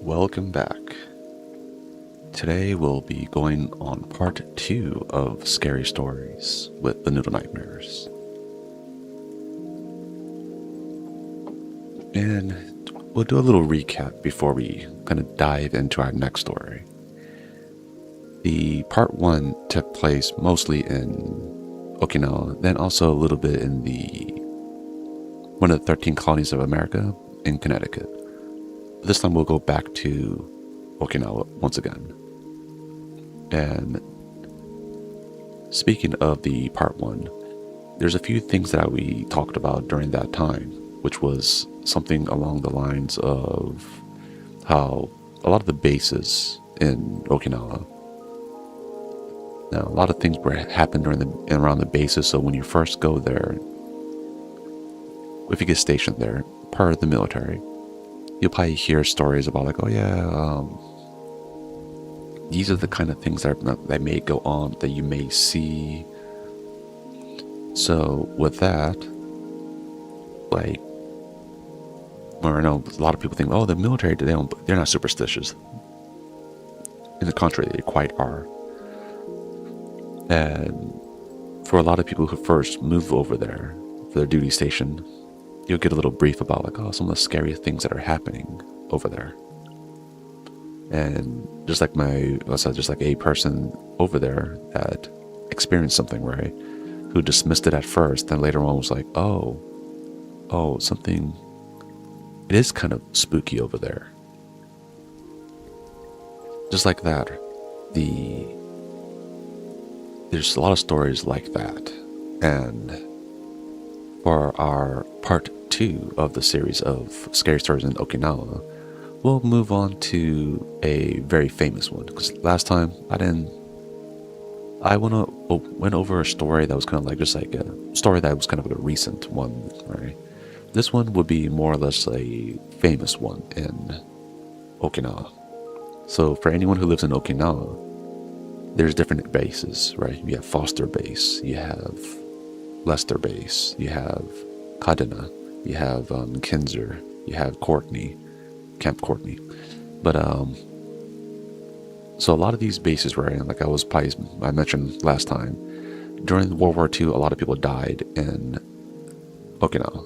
Welcome back. Today we'll be going on part 2 of Scary Stories with the Noodle Nightmares. And we'll do a little recap before we kind of dive into our next story. The part 1 took place mostly in Okinawa, then also a little bit in one of the 13 colonies of America in Connecticut. This time we'll go back to Okinawa once again. And speaking of the part 1, there's a few things that we talked about during that time, which was something along the lines of how a lot of the bases in Okinawa, now a lot of things happened around the bases. So when you first go there, if you get stationed there, part of the military, you'll probably hear stories about like, oh yeah, these are the kind of things that may go on, that you may see. So with that, like, or I know a lot of people think, oh, the military, they're not superstitious. In the contrary, they quite are. And for a lot of people who first move over there for their duty station, you'll get a little brief about like, oh, some of the scary things that are happening over there. And just like a person over there that experienced something, right, who dismissed it at first, then later on was like, oh, something, it is kind of spooky over there. Just like that, there's a lot of stories like that. And for our part 2 of the series of Scary Stories in Okinawa, we'll move on to a very famous one. Because last time I went over a story that was kind of like just like a story that was kind of like a recent one, right? This one would be more or less a famous one in Okinawa. So for anyone who lives in Okinawa, there's different bases, right? You have Foster Base, you have Lester Base, you have Kaidan, you have Kinzer, you have Camp Courtney. But so a lot of these bases, right, like I mentioned last time, during World War II, a lot of people died in Okinawa.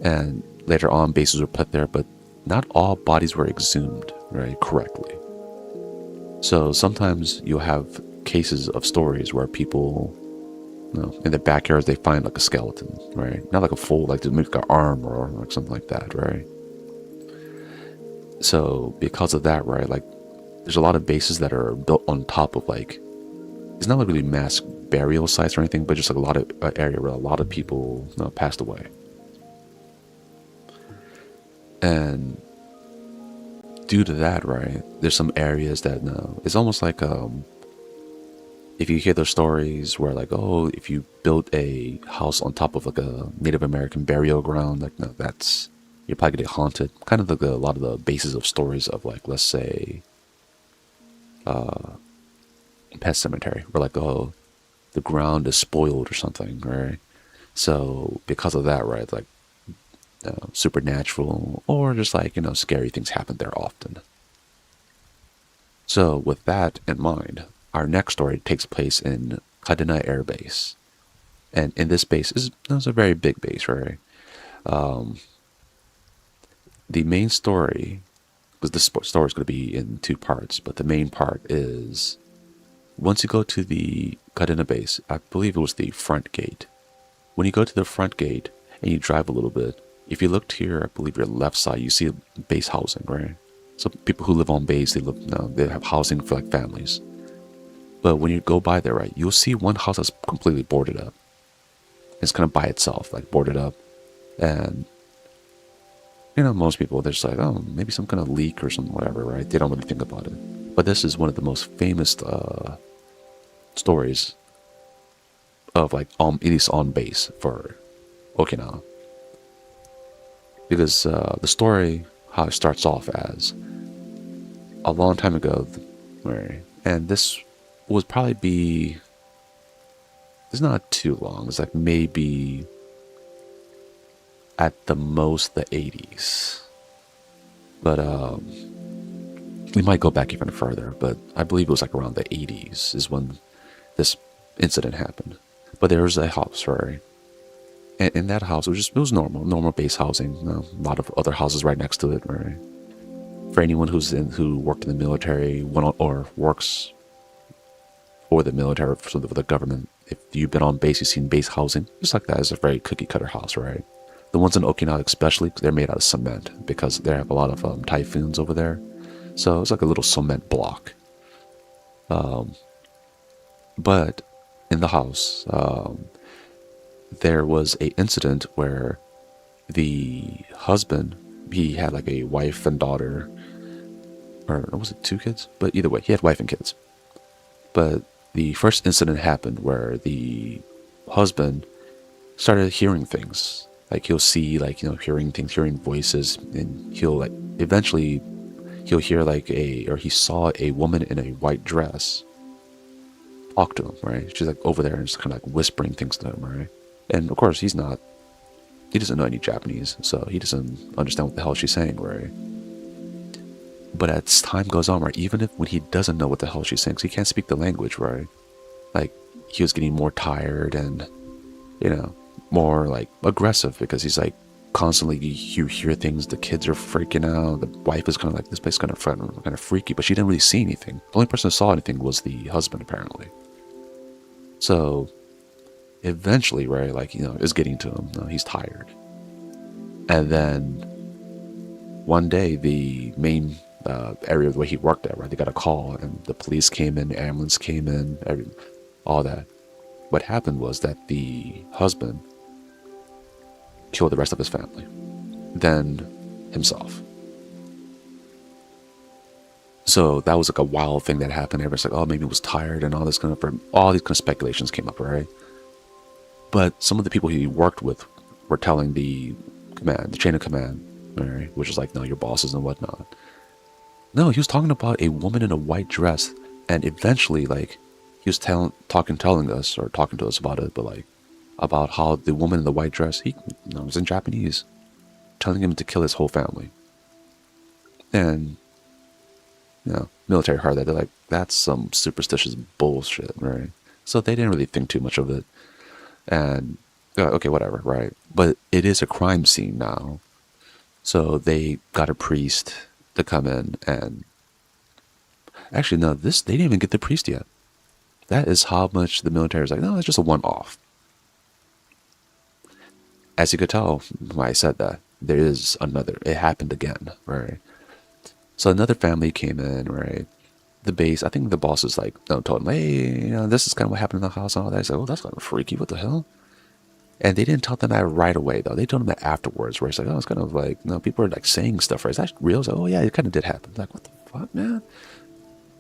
And later on, bases were put there, but not all bodies were exhumed, right, correctly. So sometimes you'll have cases of stories where people, in their backyards, they find like a skeleton, right? Not like a full, like maybe like an arm or like something like that, right? So because of that, right, like there's a lot of bases that are built on top of like, it's not like really mass burial sites or anything, but just like a lot of area where a lot of people passed away. And due to that, right, there's some areas that it's almost like if you hear those stories where like, oh, if you build a house on top of like a Native American burial ground, like you're probably gonna get haunted. Kind of like a lot of the basis of stories of like, let's say, Pet Cemetery, where like, oh, the ground is spoiled or something, right? So because of that, right, like supernatural or just like scary things happen there often. So with that in mind, our next story takes place in Kaidan Air Base. And in this base is a very big base, right? The main story, because this story is going to be in 2 parts, but the main part is once you go to the Kaidan base, I believe it was the front gate. When you go to the front gate and you drive a little bit, if you look to I believe your left side, you see base housing, right? So people who live on base, they have housing for like families. But when you go by there, right, you'll see one house that's completely boarded up. It's kind of by itself, like boarded up. And, most people, they're just like, oh, maybe some kind of leak or some whatever, right? They don't really think about it. But this is one of the most famous stories of like, at least on base for Okinawa. Because the story, how it starts off as a long time ago, right? And this would probably be, it's not too long, it's like maybe at the most the 80s. But We might go back even further, but I believe it was like around the 80s is when this incident happened. But there was a house, right? And in that house, it was normal base housing. A lot of other houses right next to it, right? For anyone who worked in the military, or works for the military, for the government, if you've been on base, you've seen base housing. Just like that, it's a very cookie cutter house, right? The ones in Okinawa, especially, they're made out of cement because they have a lot of typhoons over there. So it's like a little cement block. But in the house, there was a incident where the husband, he had like a wife and daughter, or was it 2 kids? But either way, he had wife and kids. But the first incident happened where the husband started hearing things. Like he'll see, like, hearing things, hearing voices, and he'll like eventually he'll hear like or he saw a woman in a white dress talk to him, right? She's like over there and just kind of like whispering things to him, right? And of course he doesn't know any Japanese, so he doesn't understand what the hell she's saying, right? But as time goes on, right, even when he doesn't know what the hell she's saying, 'cause he can't speak the language, right? Like, he was getting more tired and, more like aggressive because he's like constantly, you hear things, the kids are freaking out, the wife is kind of like, this place is kind of freaky, but she didn't really see anything. The only person who saw anything was the husband, apparently. So eventually, right, like, it's getting to him. He's tired. And then one day, the main area where he worked at, right, they got a call and the police came in, the ambulance came in, all that. What happened was that the husband killed the rest of his family, then himself. So that was like a wild thing that happened. Everyone's like, oh, maybe he was tired, and all these kind of speculations came up, right? But some of the people he worked with were telling the chain of command, right, which is like, no, your bosses and whatnot. No, he was talking about a woman in a white dress, and eventually, like, he was telling us about it, but like, about how the woman in the white dress, he was in Japanese, telling him to kill his whole family. And, military heard that. They're like, that's some superstitious bullshit, right? So they didn't really think too much of it. And, okay, whatever, right? But it is a crime scene now. So they got a priest to come in and... Actually, no, they didn't even get the priest yet. That is how much the military is like, no, it's just a one-off. As you could tell when I said that, it happened again, right? So another family came in, right? The base, I think the boss was like, told them, hey, this is kind of what happened in the house and all that. I said, oh, that's kind of freaky, what the hell? And they didn't tell them that right away, though. They told them that afterwards, where it's like, oh, it's kind of like, people are like saying stuff, right? Is that real? It's like, oh, yeah, it kind of did happen. Like, what the fuck, man?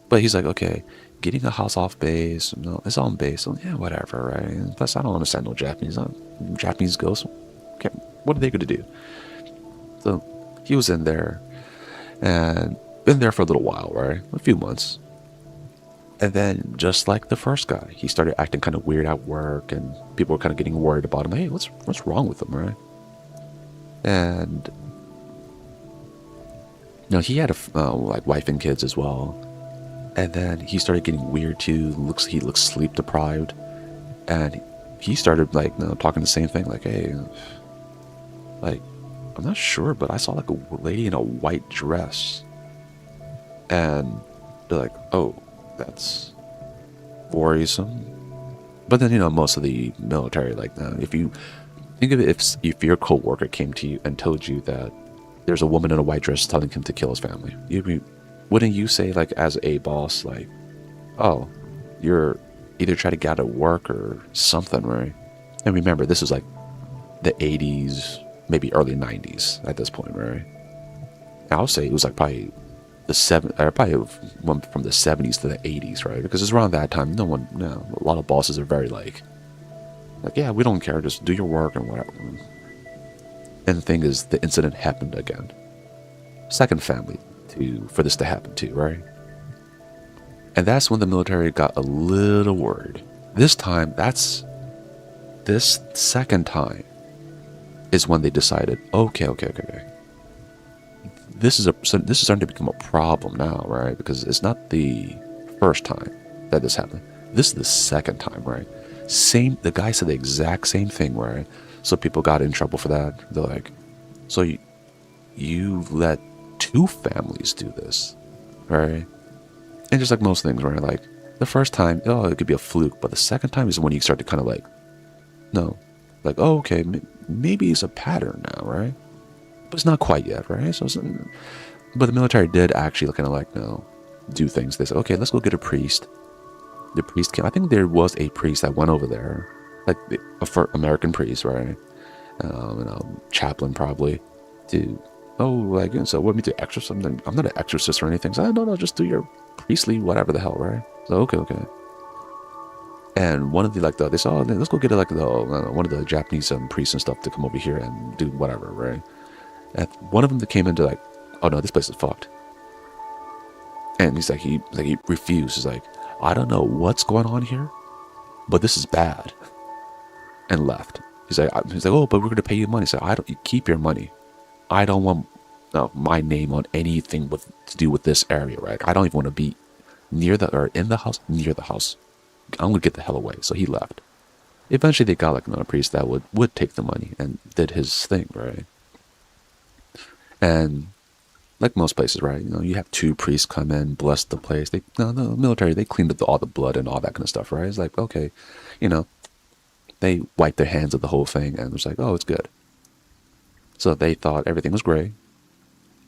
But he's like, okay, getting a house off base, it's on base, so yeah, whatever, right? And plus, I don't understand no Japanese. Japanese ghosts, okay, what are they going to do? So he was in there and been there for a little while, right? A few months. And then, just like the first guy, he started acting kind of weird at work, and people were kind of getting worried about him. Hey, what's wrong with him, right? And he had like wife and kids as well. And then he started getting weird too. He looks sleep deprived, and he started like talking the same thing, like, hey, like, I'm not sure, but I saw like a lady in a white dress, and they're like, oh, that's worrisome. But then most of the military, like, if you think of it, if your coworker came to you and told you that there's a woman in a white dress telling him to kill his family, wouldn't you say, like, as a boss, like, oh, you're either trying to get out of work or something, right? And remember, this is like the 80s, maybe early 90s at this point, right? I'll say it was like probably probably went from the 70s to the 80s, right? Because it's around that time, a lot of bosses are very like, yeah, we don't care, just do your work and whatever. And the thing is, the incident happened again. Second family for this to happen to, right? And that's when the military got a little worried. This second time is when they decided, okay. this is starting to become a problem now, right? Because it's not the first time that this happened. This is the second time, right? The guy said the exact same thing, right? So people got in trouble for that. They're like, so you let two families do this, right? And just like most things, right? Like the first time, oh, it could be a fluke, but the second time is when you start to kind of like, no, like, oh, okay, maybe it's a pattern now, right? But it's not quite yet, right? But the military did actually kind of like, no, do things. They said, okay, let's go get a priest. The priest came. I think there was a priest that went over there, like American priest, right? Chaplain probably. To like, so what me to exorcist? I'm not an exorcist or anything. So I don't know, just do your priestly whatever the hell, right? So okay. And one of the they said, oh, let's go get one of the Japanese priests and stuff to come over here and do whatever, right? And one of them that came into like, oh no, this place is fucked. And he's like, he refused. He's like, I don't know what's going on here, but this is bad. And left. He's like, oh, but we're gonna pay you money. So you keep your money. I don't want my name on anything to do with this area, right? I don't even want to be near in the house, near the house. I'm gonna get the hell away. So he left. Eventually, they got like another priest that would take the money and did his thing, right? And like most places, right? You have two priests come in, bless the place. The military, they cleaned up all the blood and all that kind of stuff, right? It's like, okay, they wiped their hands of the whole thing and it was like, oh, it's good. So they thought everything was great.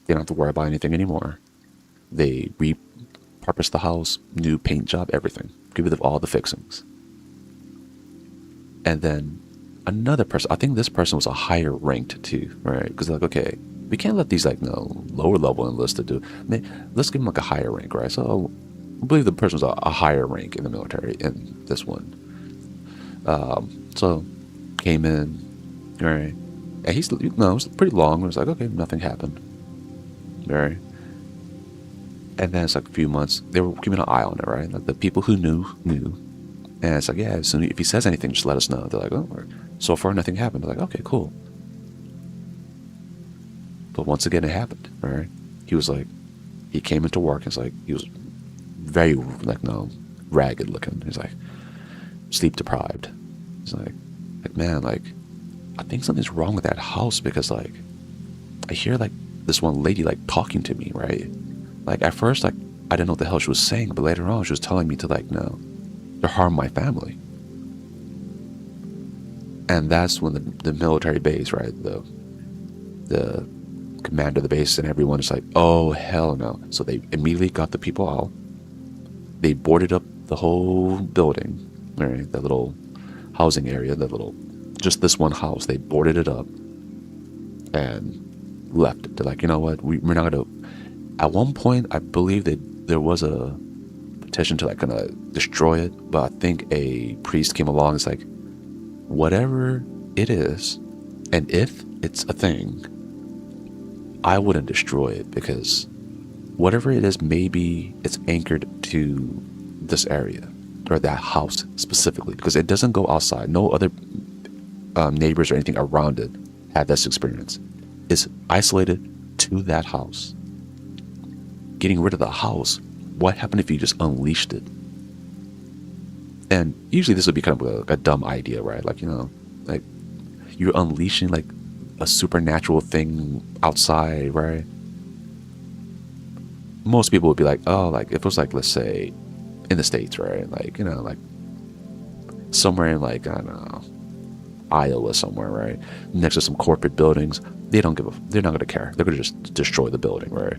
They don't have to worry about anything anymore. They repurposed the house, new paint job, everything. Get rid of all the fixings. And then another person, I think this person was a higher ranked too, right? Because like, okay, we can't let these lower level enlisted do. Let's give them like a higher rank, right? So I believe the person was a higher rank in the military in this one. So came in, right? And it was pretty long. It was like, okay, nothing happened, right? And then it's like a few months, they were keeping an eye on it, right? Like the people who knew. And it's like, yeah, so if he says anything, just let us know. They're like, oh, so far nothing happened. They're like, okay, cool. But once again, it happened, right? He came into work, and it's like, he was very, ragged looking. He's like, sleep deprived. He's like, man, I think something's wrong with that house because, I hear, this one lady, talking to me, right? At first, I didn't know what the hell she was saying, but later on, she was telling me to, to harm my family. And that's when the military base, right, the commander of the base and everyone is like, oh, hell no. So they immediately got the people out. They boarded up the whole building, right, that little housing area, just this one house. They boarded it up and left it. They're like, you know what, we're not going to... At one point, I believe that there was a petition to kind of destroy it, but I think a priest came along and it's like, whatever it is, and if it's a thing, I wouldn't destroy it because whatever it is, maybe it's anchored to this area or that house specifically because it doesn't go outside. No other neighbors or anything around it had this experience. It's isolated to that house. Getting rid of the house, what happened if you just unleashed it? And usually this would be kind of a dumb idea, right? You're unleashing a supernatural thing outside, right? Most people would be like, oh, if it was let's say in the States, right? Somewhere in I don't know, Iowa somewhere, right? Next to some corporate buildings, they're not going to care. They're going to just destroy the building, right?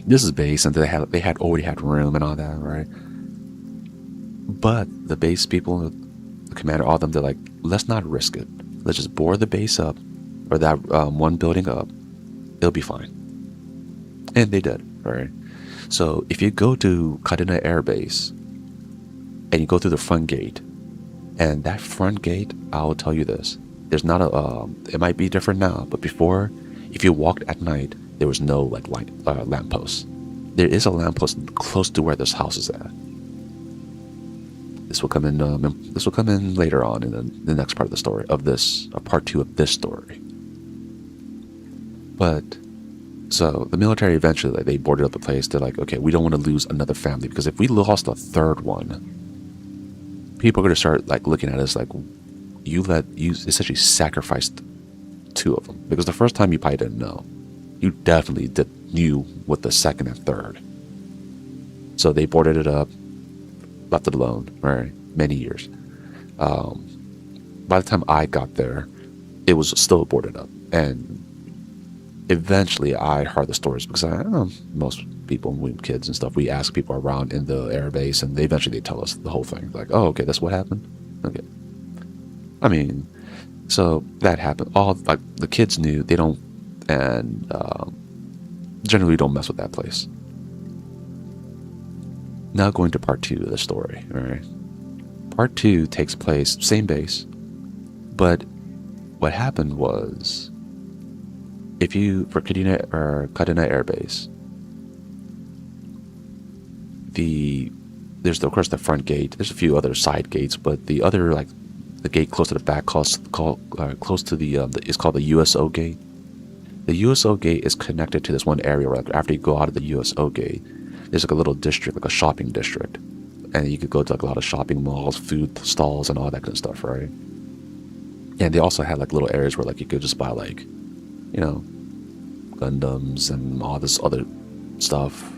This is base, and they had already had room and all that, right? But the base people, the commander, all of them, they're like, let's not risk it. Let's just bore the base up, or that one building up. It'll be fine. And they did, right? So if you go to Kaidan Air Base, and you go through the front gate, and that front gate, I will tell you this: there's not it might be different now, but before, if you walked at night, there was no lamppost. There is a lamppost close to where this house is at. This will come in. This will come in later on in the next part of the story of this, part 2 of this story. But So the military eventually, like, they boarded up the place. They're like, okay, we don't want to lose another family, because if we lost a third one, people are going to start like looking at us like, you essentially sacrificed two of them, because the first time you probably didn't know. You definitely knew with the second and third. So they boarded it up, left it alone for many years. By the time I got there, it was still boarded up. And eventually I heard the stories, because most people, we kids and stuff, we ask people around in the air base, and they tell us the whole thing. Like, oh, okay, that's what happened? Okay. I mean, so that happened. All, like, the kids knew. They don't, and generally don't mess with that place. Now going to part 2 of the story. All right. Part 2 takes place, same base, but what happened was, for Kaidan Air Base, there's of course the front gate. There's a few other side gates, but the other, like, the gate close to the back, close to the is called the USO gate. The USO gate is connected to this one area where, like, after you go out of the USO gate, there's like a little district, like a shopping district, and you could go to like a lot of shopping malls, food stalls, and all that kind of stuff, right? And they also had like little areas where, like, you could just buy, like, Gundams and all this other stuff,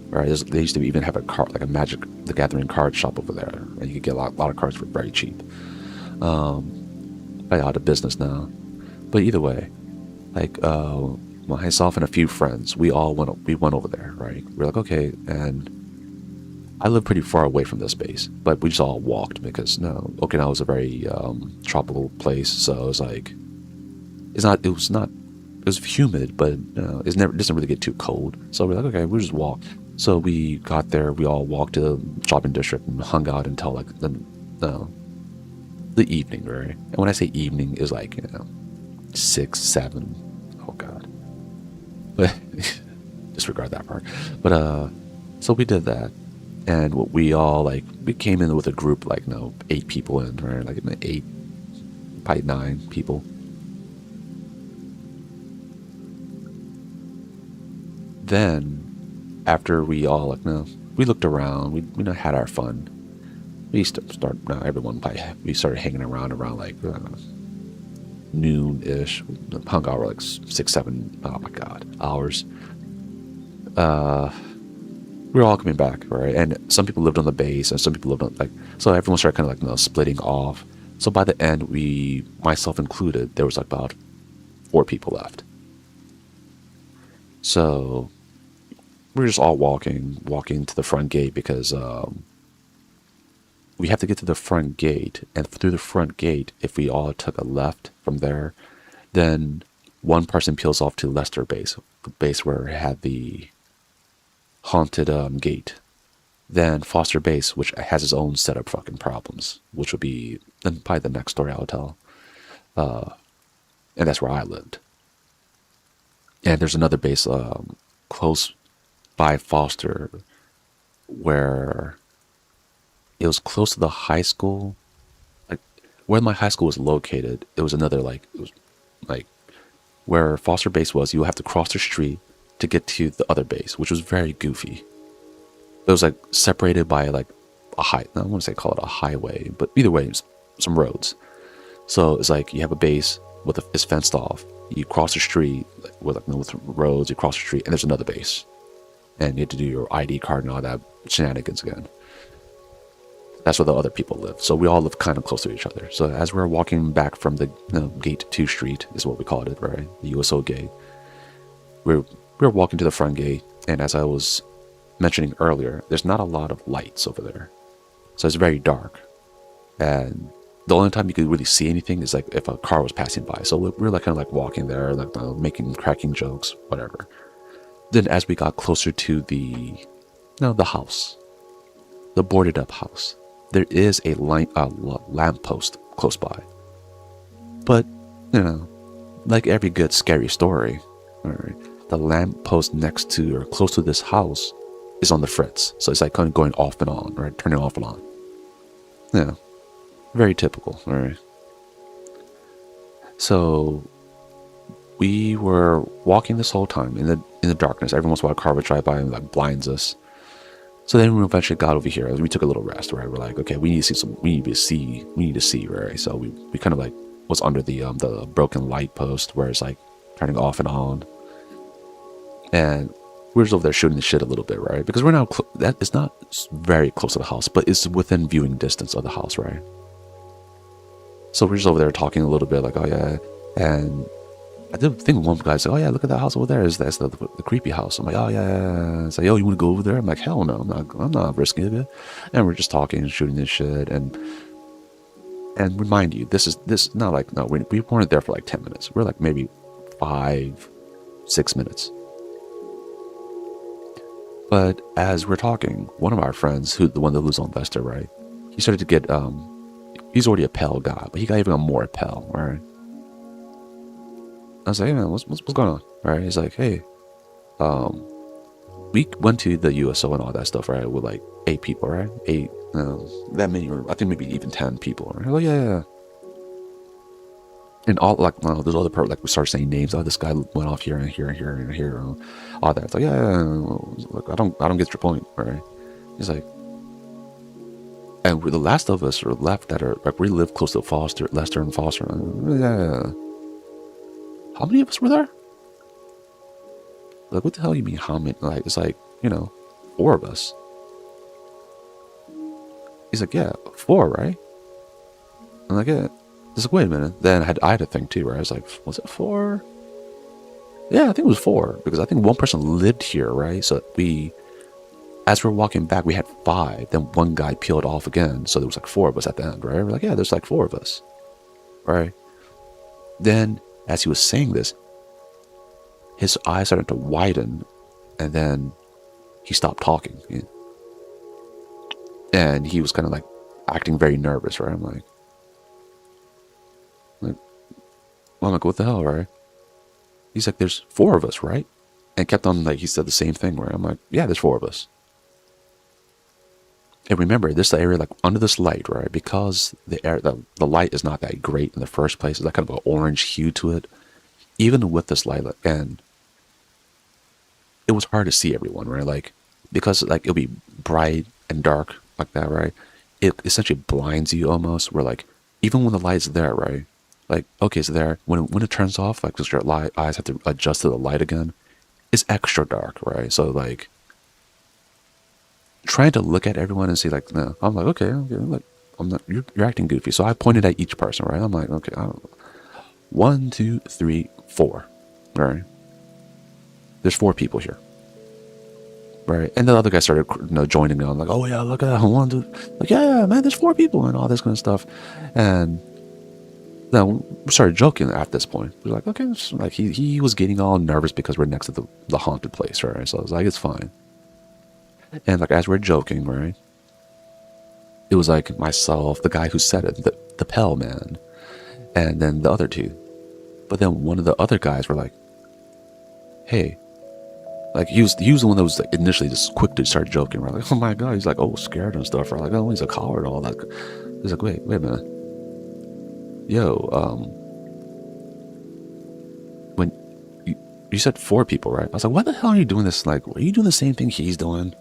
right? They used to even have a card, like a Magic the Gathering card shop over there, and you could get a lot of cards for very cheap. Probably out of business now, but either way, like, myself and a few friends, we went over there, right? We're like, okay, and I live pretty far away from this base, but we just all walked, because Okinawa was a very tropical place, so it was like, it was humid, but it doesn't really get too cold. So we're like, okay, we'll just walk. So we got there, we all walked to the shopping district and hung out until like the evening, right? And when I say evening, it was like 6, 7. Oh God. But disregard that part. But so we did that, and we came in with a group, like 8 people in, right? Like 8, probably 9 people. Then after we all we looked around, we had our fun. We we started hanging around like noon-ish. Hung out for like 6, 7, oh my God, hours. We were all coming back, right? And some people lived on the base, and some people lived on, so everyone started kind of like splitting off. So by the end, myself included, there was like about 4 people left. So we were just all walking to the front gate, because we have to get to the front gate, and through the front gate, if we all took a left from there, then one person peels off to Lester Base, the base where it had the haunted gate. Then Foster Base, which has its own set of fucking problems, which would be probably the next story I'll tell. And that's where I lived. And there's another base close by Foster, where it was close to the high school. Like, where my high school was located, it was another, it was like where Foster Base was, you have to cross the street to get to the other base, which was very goofy. It was like separated by like I don't want to say call it a highway, but either way, some roads. So it's like you have a base it's fenced off. You cross the street with roads. You cross the street, and there's another base, and you have to do your ID card and all that shenanigans again. That's where the other people live. So we all live kind of close to each other. So as we're walking back from the gate 2 street is what we called it, right? The USO gate. We're walking to the front gate, and as I was mentioning earlier, there's not a lot of lights over there. So it's very dark. And the only time you could really see anything is like if a car was passing by. So we're like kind of like walking there, like cracking jokes, whatever. Then as we got closer to the house, the boarded up house, there is a lamppost close by. But, like every good scary story, the lamppost next to or close to this house is on the fritz. So it's like kind of going off and on, right? Turning off and on. Yeah. Very typical, alright. So we were walking this whole time in the darkness. Every once in a while, a car would drive by and like blinds us. So then we eventually got over here. We took a little rest, right? We're like, okay, we need to see some. We need to see, right? So we kind of like was under the broken light post where it's like turning off and on, and we're just over there shooting the shit a little bit, right? Because we're now that it's not very close to the house, but it's within viewing distance of the house, right? So we're just over there talking a little bit, like, oh yeah, and I did think one guy said, oh yeah, look at that house over there. That's the creepy house. I'm like, oh yeah. It's like, yo, you want to go over there? I'm like, hell no, I'm not risking it. And we're just talking and shooting this shit. And remind you, this not like, no, we weren't there for like 10 minutes. We're like maybe 5-6 minutes. But as we're talking, one of our friends, the one that lives on Vesta, right? He started to get, he's already a pale guy, but he got even more pale, right? I was like, hey man, what's going on? Right? He's like, hey, we went to the USO and all that stuff, right? With like 8 people, right? 8, that many, or I think maybe even 10 people. Right? Like, yeah. And all like, no, there's other part like we started saying names. Oh, this guy went off here and here and here and here, and all that. It's like, yeah. Look, I don't get your point, right? He's like, and we're the last of us are left that are like we live close to Lester and Foster. Yeah. How many of us were there? Like, what the hell you mean, how many? Like, it's like, 4 of us. He's like, yeah, 4, right? I'm like, yeah. He's like, wait a minute. Then I had to think too, right? I was like, was it 4? Yeah, I think it was 4. Because I think one person lived here, right? So as we're walking back, we had 5. Then one guy peeled off again. So there was like 4 of us at the end, right? We're like, yeah, there's like 4 of us. Right? Then, as he was saying this, his eyes started to widen, and then he stopped talking. And he was kind of like acting very nervous, right? I'm like, what the hell, right? He's like, there's 4 of us, right? And kept on, like, he said the same thing, right? I'm like, yeah, there's 4 of us. And remember, this area, like, under this light, right? Because the light is not that great in the first place. It's like kind of an orange hue to it. Even with this light, and it was hard to see everyone, right? Like, because, like, it'll be bright and dark like that, right? It essentially blinds you almost, where, like, even when the light's there, right? Like, okay, so there, when it turns off, like, because your eyes have to adjust to the light again, it's extra dark, right? So, like, trying to look at everyone and see, like, no, I'm like, okay, look, I'm not, you're acting goofy. So I pointed at each person, right? I'm like, okay, 1, 2, 3, 4, right? There's 4 people here, right? And the other guy started, joining in. I'm like, oh yeah, look at that, 1, 2, like, yeah, man, there's 4 people and all this kind of stuff. And then we started joking at this point. We're like, okay, like he was getting all nervous because we're next to the haunted place, right? So I was like, it's fine. And like as we're joking, right? It was like myself, the guy who said it, the Pell man, and then the other 2. But then one of the other guys were like, hey, like he was the one that was like initially just quick to start joking, right? Like, oh my god, he's like, oh, scared and stuff, right? Like, oh, he's a coward, all that. He's like, wait a minute. Yo, when you said 4 people, right? I was like, why the hell are you doing this? Like, are you doing the same thing he's doing?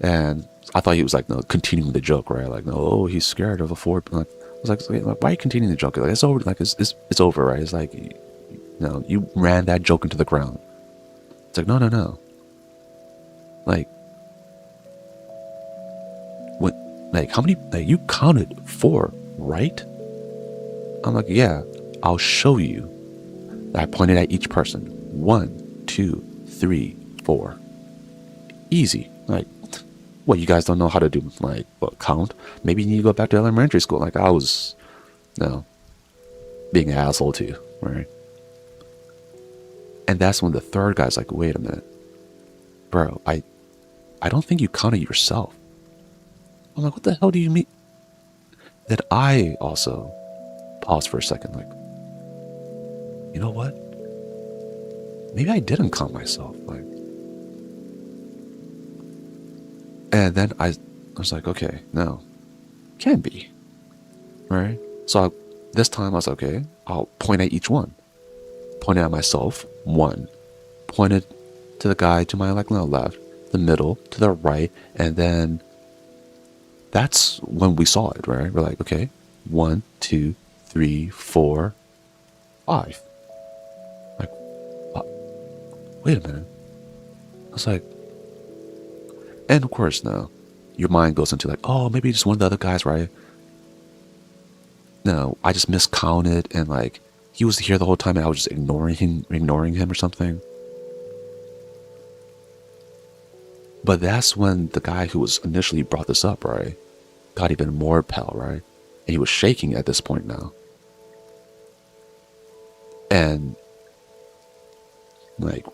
And I thought he was like, no, continuing the joke, right? Like, no, oh, he's scared of a 4. Like, I was like, why are you continuing the joke? Like, it's over. Like, it's over, right? It's like, you ran that joke into the ground. It's like, no. Like, what? Like, how many? Like, you counted 4, right? I'm like, yeah, I'll show you. I pointed at each person. 1, 2, 3, 4. Easy. Like, what, you guys don't know how to do, like, what, count? Maybe you need to go back to elementary school. Like, I was, being an asshole too, right? And that's when the third guy's like, wait a minute. Bro, I don't think you counted yourself. I'm like, what the hell do you mean? That I also paused for a second, like, you know what? Maybe I didn't count myself, like. And then I was like, okay, no, can't be, right? So this time I was like, okay, I'll point at each one. pointed at myself, one. Pointed to the guy to my left, the middle, to the right, and then that's when we saw it, right? We're like, okay, 1, 2, 3, 4, 5. Like, wait a minute. I was like, and of course, now your mind goes into like, oh, maybe just one of the other guys, right? No, I just miscounted, and like he was here the whole time, and I was just ignoring him or something. But that's when the guy who was initially brought this up, right, got even more pale, right? And he was shaking at this point now. And like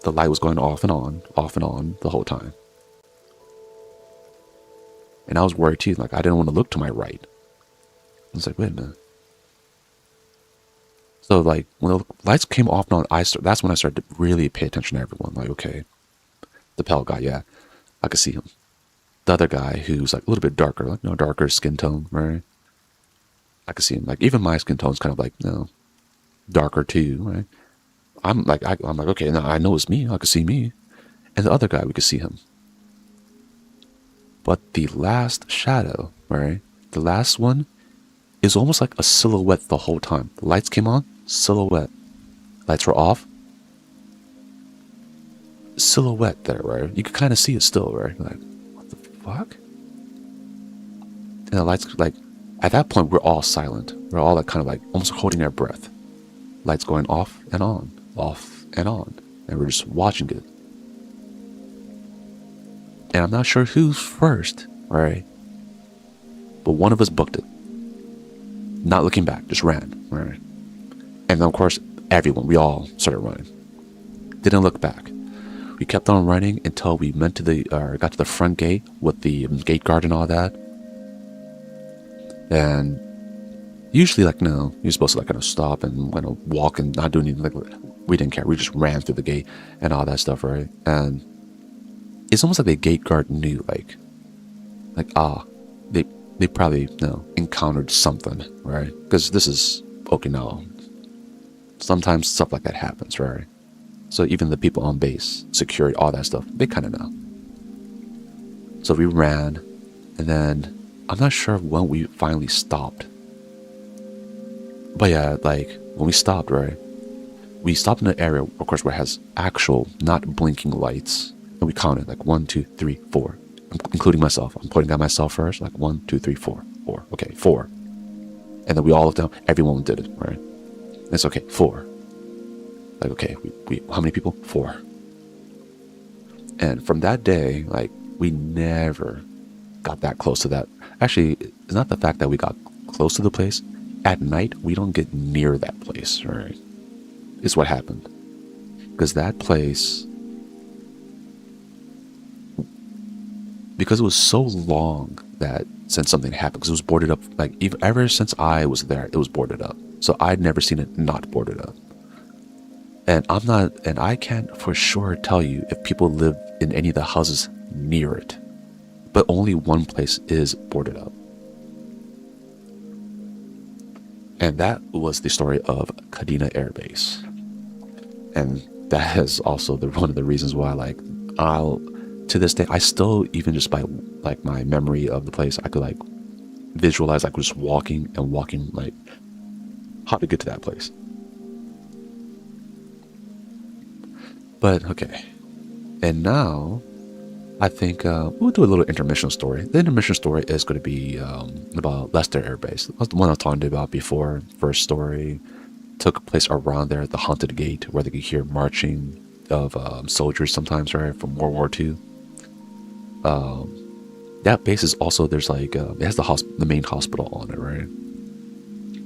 the light was going off and on the whole time. And I was worried too, like I didn't want to look to my right. I was like, wait a minute. So like when the lights came off and on, that's when I started to really pay attention to everyone. Like, okay, the pale guy, yeah, I could see him. The other guy who's like a little bit darker, like darker skin tone, right? I could see him. Like even my skin tone's kind of like darker too, right? I'm like okay, now I know it's me. I could see me, and the other guy we could see him. But the last shadow, right? The last one is almost like a silhouette the whole time. The lights came on, silhouette. Lights were off, silhouette there, right? You could kind of see it still, right? Like, what the fuck? And the lights, like, at that point, we're all silent. We're all like kind of like almost holding our breath. Lights going off and on, and we're just watching it. And I'm not sure who's first, right? But one of us booked it. Not looking back, just ran, right? And then of course, we all started running. Didn't look back. We kept on running until we got to the front gate with the gate guard and all that. And usually, like, no, you're supposed to like kind of stop and kind of walk and not do anything. Like, we didn't care. We just ran through the gate and all that stuff, right? And it's almost like the gate guard knew, they probably encountered something, right? Because this is Okinawa. Sometimes stuff like that happens, right? So even the people on base, security, all that stuff, they kind of know. So we ran, and then I'm not sure when we finally stopped. But yeah, like when we stopped, right? We stopped in an area, of course, where it has actual, not blinking lights. And we counted like 1, 2, 3, 4, including myself. I'm pointing at myself first, like 1, 2, 3, 4, 4. Okay, 4. And then we all looked down. Everyone did it, right? And it's okay, 4. Like, okay, we how many people? 4. And from that day, like, we never got that close to that. Actually, it's not the fact that we got close to the place. At night, we don't get near that place, right? It's what happened. Because that place, because it was so long that since something happened, because it was boarded up, like ever since I was there, it was boarded up. So I'd never seen it not boarded up. And I can't for sure tell you if people live in any of the houses near it. But only one place is boarded up. And that was the story of Kaidan Air Base. And that is also one of the reasons why, like, to this day, I still, even just by like my memory of the place, I could like visualize like just walking, like how to get to that place. But okay, and now I think we'll do a little intermission story. The intermission story is going to be about Leicester Air Base. That's the one I was talking about before. First story took place around there at the Haunted Gate, where they could hear marching of soldiers sometimes, right, from World War II. That base is also, there's like it has the main hospital on it, right?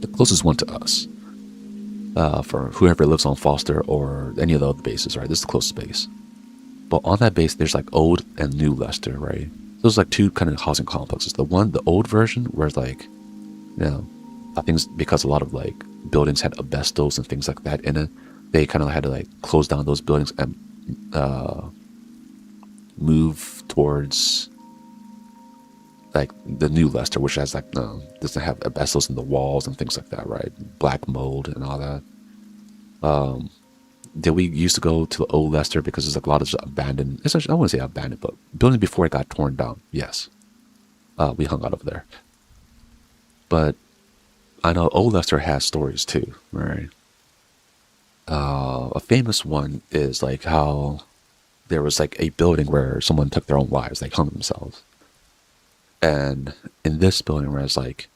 The closest one to us. For whoever lives on Foster or any of the other bases, right? This is the closest base. But on that base, there's like old and new Leicester, right? Those like two kind of housing complexes. The old version, where it's like, I think it's because a lot of like buildings had asbestos and things like that in it, they kind of had to like close down those buildings and move towards like the new Leicester, which has like doesn't have asbestos in the walls and things like that, right? Black mold and all that. Did we used to go to Old Leicester because there's like a lot of abandoned, essentially, I wouldn't say abandoned, but buildings before it got torn down. Yes. We hung out over there. But I know Old Leicester has stories too, right? A famous one is like how there was like a building where someone took their own lives, like hung themselves. And in this building, where it's like,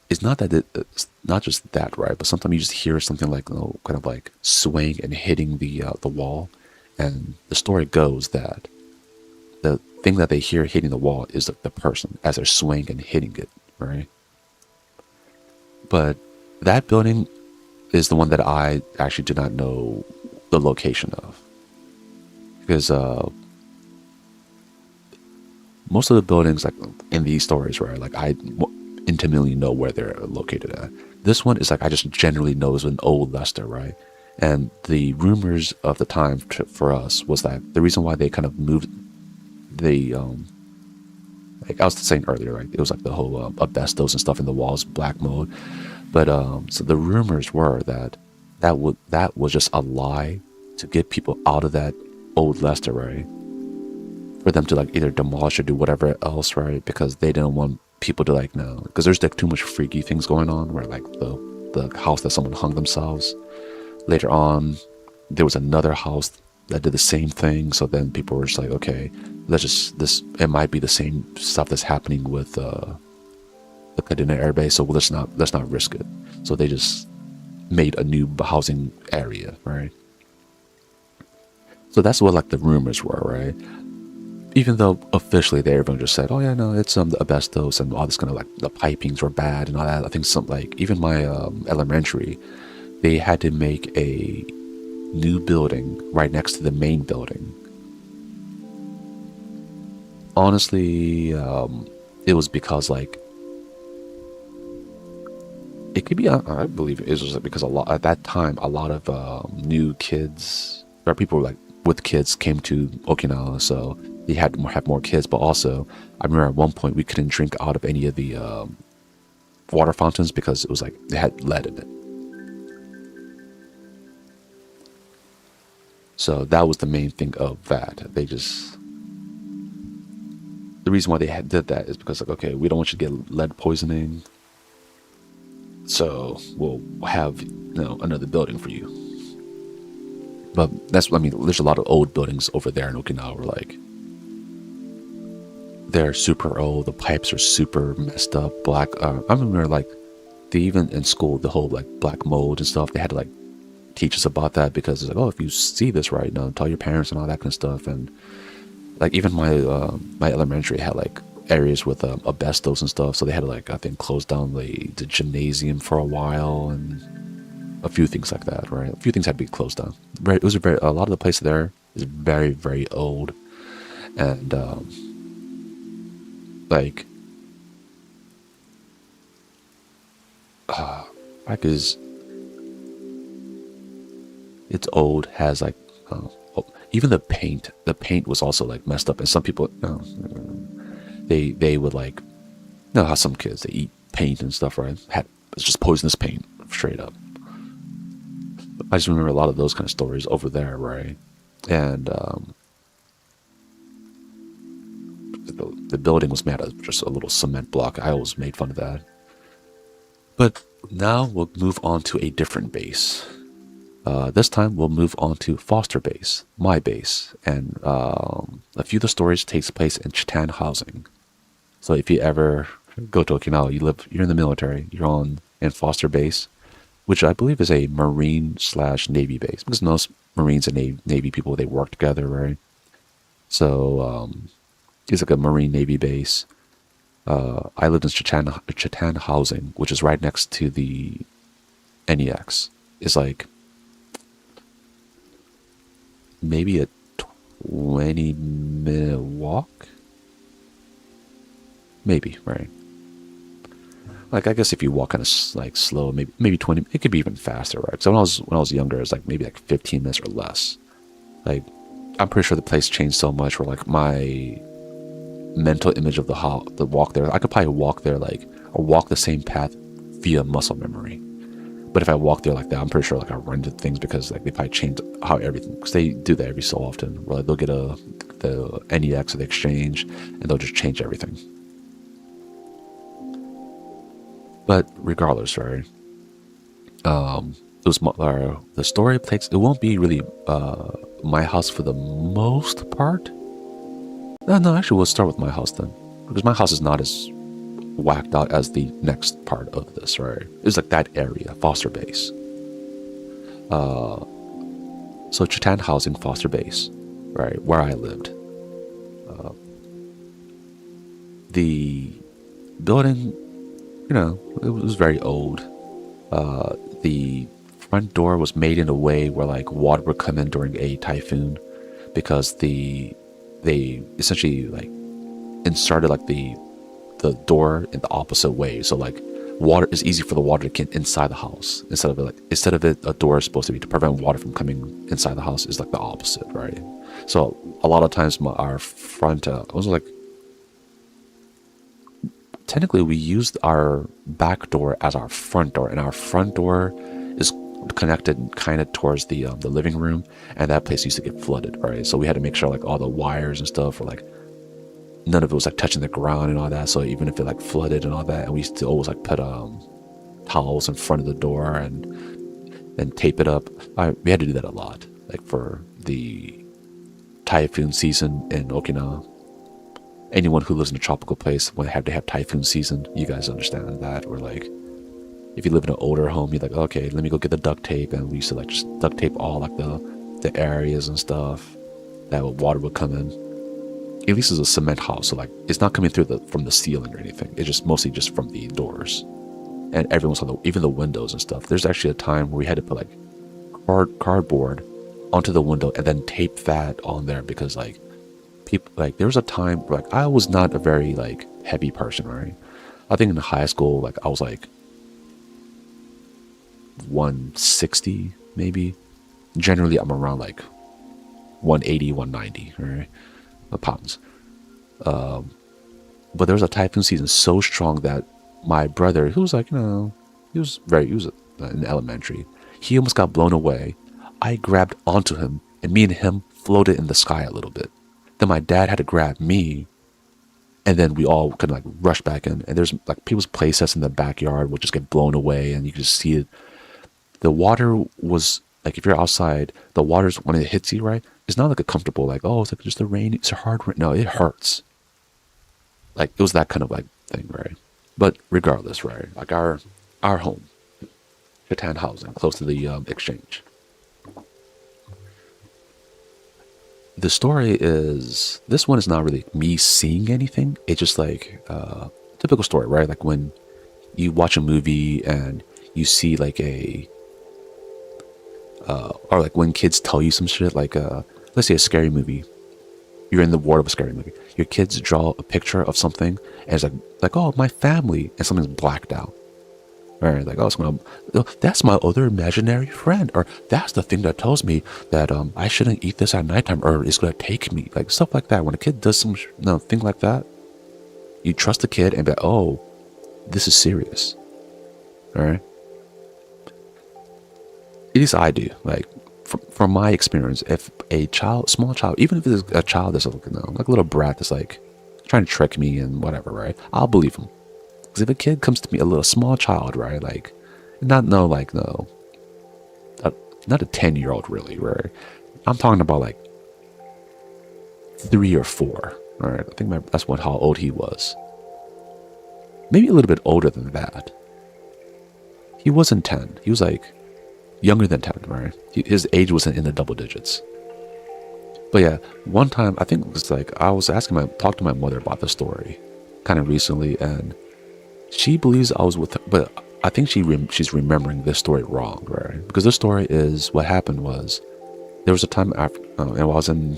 it's not that it's not just that, right? But sometimes you just hear something like, kind of like swaying and hitting the wall, and the story goes that the thing that they hear hitting the wall is the person as they're swaying and hitting it, right? But that building is the one that I actually do not know the location of, because most of the buildings, like in these stories, right, like I intimately know where they're located at. This one is like I just generally know is an Old Leicester, right? And the rumors of the time for us was that the reason why they kind of moved the like I was saying earlier, right? It was like the whole asbestos and stuff in the walls, black mold. But so the rumors were that that was just a lie to get people out of that Old Leicester, right? For them to like either demolish or do whatever else, right? Because they didn't want people to like know, because there's like too much freaky things going on, where like the house that someone hung themselves. Later on, there was another house that did the same thing. So then people were just like, okay, it might be the same stuff that's happening with the Kaidan Air Base, so let's not risk it. So they just made a new housing area, right? So that's what like the rumors were, right? Even though officially everyone just said, oh yeah, no, it's the asbestos and all this kind of like the pipings were bad and all that. I think some like even my elementary, they had to make a new building right next to the main building. Honestly, it was because like it could be. I believe it was because at that time a lot of new kids or people like with kids came to Okinawa, so they had to have more kids. But also, I remember at one point we couldn't drink out of any of the water fountains because it was like they had lead in it. So that was the main thing of that. The reason why they did that is because like, okay, we don't want you to get lead poisoning, so we'll have another building for you. But there's a lot of old buildings over there in Okinawa where like they're super old, the pipes are super messed up, black. I remember like they even in school the whole like black mold and stuff. They had to like teach us about that because it's like, oh, if you see this, right, tell your parents and all that kind of stuff. And like even my elementary had like areas with asbestos and stuff, so they had to like I think close down the gymnasium for a while and a few things like that, right? A few things had to be closed down. Right, a lot of the place there is very very old, and like because it's old, has like even the paint was also like messed up, and some people they would like how some kids they eat paint and stuff, right? It's just poisonous paint straight up. I just remember a lot of those kind of stories over there, right? And the building was made out of just a little cement block. I always made fun of that. But now we'll move on to a different base. This time we'll move on to Foster Base, my base, and a few of the stories takes place in Chitan housing. So if you ever go to Okinawa, you're in the military, you're in Foster Base, which I believe is a Marine/Navy base, because most Marines and Navy people, they work together, right? So it's like a Marine Navy base. I lived in Chitan housing, which is right next to the NEX. It's like maybe a 20-minute walk, maybe, right? Like I guess if you walk kind of like slow, maybe 20. It could be even faster, right? So when I was younger, it was like maybe like 15 minutes or less. Like I'm pretty sure the place changed so much where like my mental image of the walk there, I could probably walk there like or walk the same path via muscle memory. But if I walk there like that, I'm pretty sure like I run into things because like they probably change how everything, because they do that every so often. Where like, they'll get the NEX or the exchange, and they'll just change everything. But regardless, right? It was the story takes. It won't be really my house for the most part. No, actually, we'll start with my house then, because my house is not as whacked out as the next part of this, right? It's like that area, foster base. So Chatan Housing Foster Base, right, where I lived. The building, it was very old. The front door was made in a way where like water would come in during a typhoon, because they essentially like inserted like the door in the opposite way. So like water is easy for the water to get inside the house instead of it a door is supposed to be to prevent water from coming inside the house, is like the opposite, right? So a lot of times our front was like, technically we used our back door as our front door, and our front door is connected kind of towards the living room, and that place used to get flooded, right? So we had to make sure like all the wires and stuff were like, none of it was like touching the ground and all that. So even if it like flooded and all that, and we used to always like put towels in front of the door and tape it up. We had to do that a lot, like for the typhoon season in Okinawa. Anyone who lives in a tropical place, when they have typhoon season, you guys understand that. Or like, if you live in an older home, you're like, okay, let me go get the duct tape, and we used to like just duct tape all like the areas and stuff that water would come in. At least it's a cement house, so like it's not coming through from the ceiling or anything. It's just mostly just from the doors, and everyone's on even the windows and stuff. There's actually a time where we had to put like cardboard onto the window and then tape that on there, because like people, like there was a time where like I was not a very like heavy person, right? I think in high school, like I was like 160 maybe. Generally I'm around like 180, 190, right? Pounds. But there was a typhoon season so strong that my brother, who was like, he was in elementary, he almost got blown away. I grabbed onto him, and me and him floated in the sky a little bit. Then my dad had to grab me, and then we all kind of like rush back in. And there's like people's play sets in the backyard would just get blown away, and you could just see it. The water was like, if you're outside, the water's, when it hits you, right, it's not like a comfortable, like, oh, it's like just a rain, it's a hard rain. No, it hurts. Like, it was that kind of like thing, right? But regardless, right, like our home, Chatan Housing, close to the exchange. The story is, this one is not really me seeing anything. It's just like typical story, right? Like when you watch a movie and you see like or like when kids tell you some shit, like let's say a scary movie. You're in the world of a scary movie. Your kids draw a picture of something, and it's like, oh, my family, and something's blacked out. Right? Like, oh, that's my other imaginary friend, or that's the thing that tells me that I shouldn't eat this at nighttime, or it's gonna take me, like stuff like that. When a kid does some thing like that, you trust the kid and be like, oh, this is serious. All right. At least I do. Like, from my experience, if a small child, even if it's a child that's like a little brat that's like trying to trick me and whatever, right, I'll believe him. Because if a kid comes to me, a little small child, right, like, not a 10-year-old really, right? I'm talking about like 3 or 4. All right, I think that's how old he was. Maybe a little bit older than that. He wasn't 10. He was like younger than 10, right? His age wasn't in the double digits. But yeah, one time, I think it was like, I was talked to my mother about the story kind of recently, and she believes I was with her, but I think she's remembering this story wrong, right? Because this story is, what happened was, there was a time after, and I was in,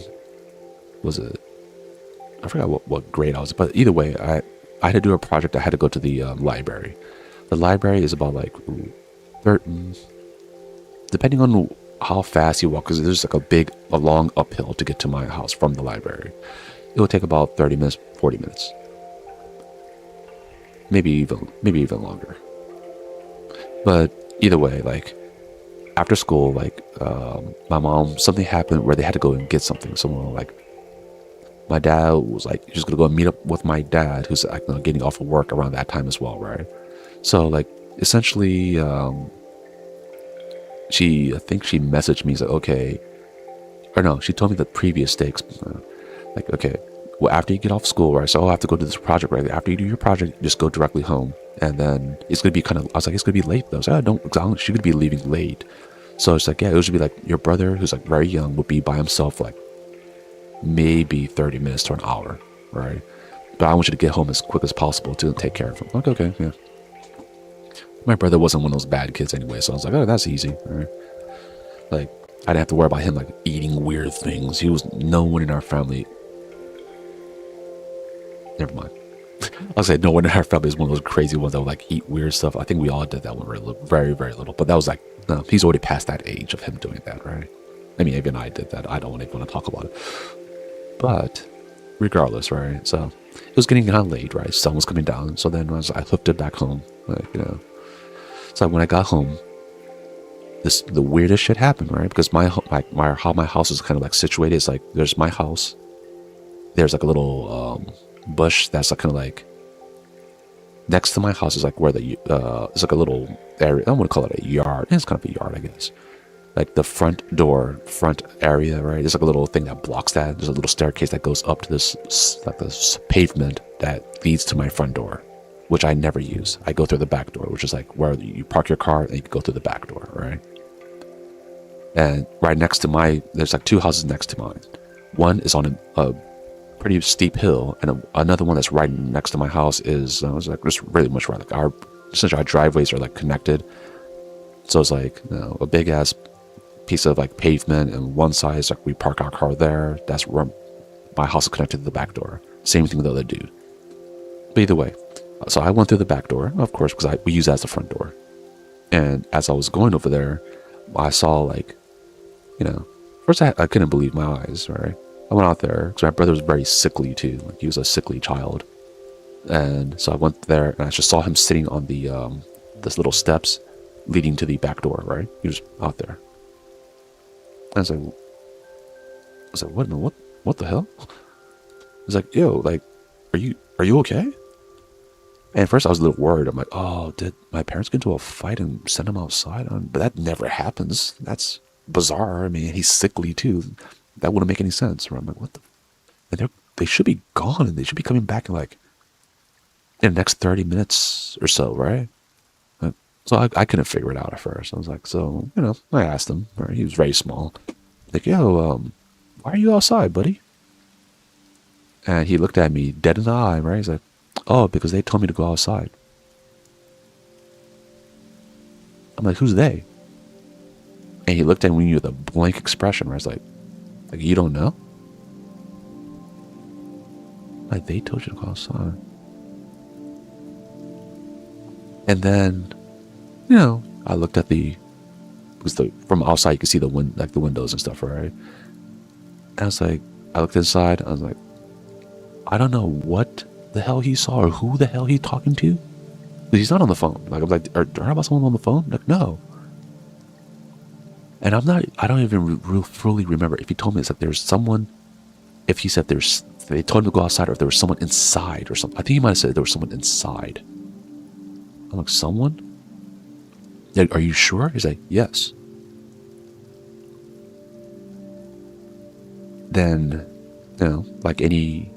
I forgot what grade I was, but either way, I had to do a project. I had to go to the library. The library is about like 13, depending on how fast you walk, because there's like a long uphill to get to my house from the library. It will take about 30 minutes, 40 minutes. Maybe even longer. But either way, like after school, like my mom, something happened where they had to go and get something. Someone like my dad was like just gonna go and meet up with my dad, who's like getting off of work around that time as well, right? So like essentially, I think she messaged me, like, okay, or no, she told me the previous stakes, like, okay, well, after you get off school, right? So I have to go do this project, right? After you do your project, just go directly home, and then it's gonna be kind of. I was like, it's gonna be late though. So I don't. She could be leaving late, so it's like, yeah, it would be like your brother, who's like very young, would be by himself, like maybe 30 minutes to an hour, right? But I want you to get home as quick as possible to take care of him. Like, okay, yeah. My brother wasn't one of those bad kids anyway, so I was like, oh, that's easy, right? Like, I didn't have to worry about him like eating weird things. He was no one in our family. Never mind. I'll say no one in our family is one of those crazy ones that would like eat weird stuff. I think we all did that when we were very, very little. But that was like, no, he's already past that age of him doing that, right? I mean, even I did that. I don't even want to talk about it. But regardless, right? So it was getting kind of late, right? Sun was coming down. So then I lifted back home, like, So when I got home, the weirdest shit happened, right? Because how my house is kind of like situated is like there's my house, there's like a little bush that's like kind of like next to my house is like where it's like a little area. I don't want to call it a yard. It's kind of a yard, I guess. Like the front area, right? There's like a little thing that blocks that. There's a little staircase that goes up to this pavement that leads to my front door, which I never use. I go through the back door, which is like where you park your car and you can go through the back door, right? And right next to there's like two houses next to mine. One is on a pretty steep hill, and another one that's right next to my house is like just really much right. Like essentially our driveways are like connected, so it's like a big ass piece of like pavement, and one side is like we park our car there. That's where my house is connected to the back door. Same thing with the other dude. But either way, so I went through the back door, of course, because we use that as the front door. And as I was going over there, I saw like, first I couldn't believe my eyes, right? I went out there because my brother was very sickly too. Like he was a sickly child. And so I went there and I just saw him sitting on the this little steps leading to the back door, right? He was out there. And I was like, what the hell? I was like, yo, like, are you okay? And at first I was a little worried. I'm like, oh, did my parents get into a fight and send him outside? But that never happens. That's bizarre. I mean, he's sickly too. That wouldn't make any sense. Right? I'm like, what the? And they should be gone, and they should be coming back in the next 30 minutes or so, right? So I couldn't figure it out at first. I was like, so, I asked him. Right? He was very small. Like, yo, why are you outside, buddy? And he looked at me dead in the eye, right? He's like, oh, because they told me to go outside. I'm like, who's they? And he looked at me with a blank expression where I was like, you don't know? Like, they told you to go outside. And then, I looked at from outside you could see the windows and stuff, right? And I was like, I looked inside, I was like, I don't know what the hell he saw or who the hell he's talking to. He's not on the phone. Like, I'm like, are about someone on the phone? Like, no. And I don't even fully remember if he told me it's like there's someone, if he said they told him to go outside, or if there was someone inside or something. I think he might have said there was someone inside. I'm like, someone? Like, are you sure? He's like, yes. Then, like any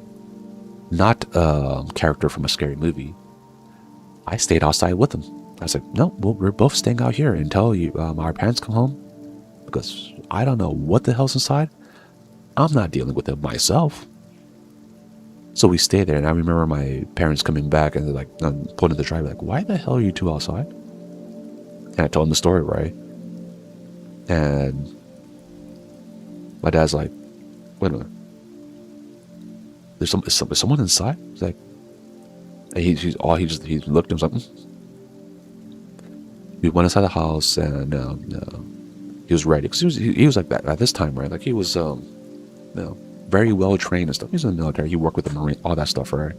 not character from a scary movie, I stayed outside with him. I was like, no, well, we're both staying out here until our parents come home, because I don't know what the hell's inside. I'm not dealing with it myself. So we stayed there, and I remember my parents coming back, and they're like, I'm pulling the driver, like, why the hell are you two outside? And I told them the story, right? And my dad's like, wait a minute. There's someone inside? He's like, and he looked and was like, We went inside the house, and he was ready, because he was like that at this time, right? Like he was very well trained and stuff. He's in the military. He worked with the Marine, all that stuff, right?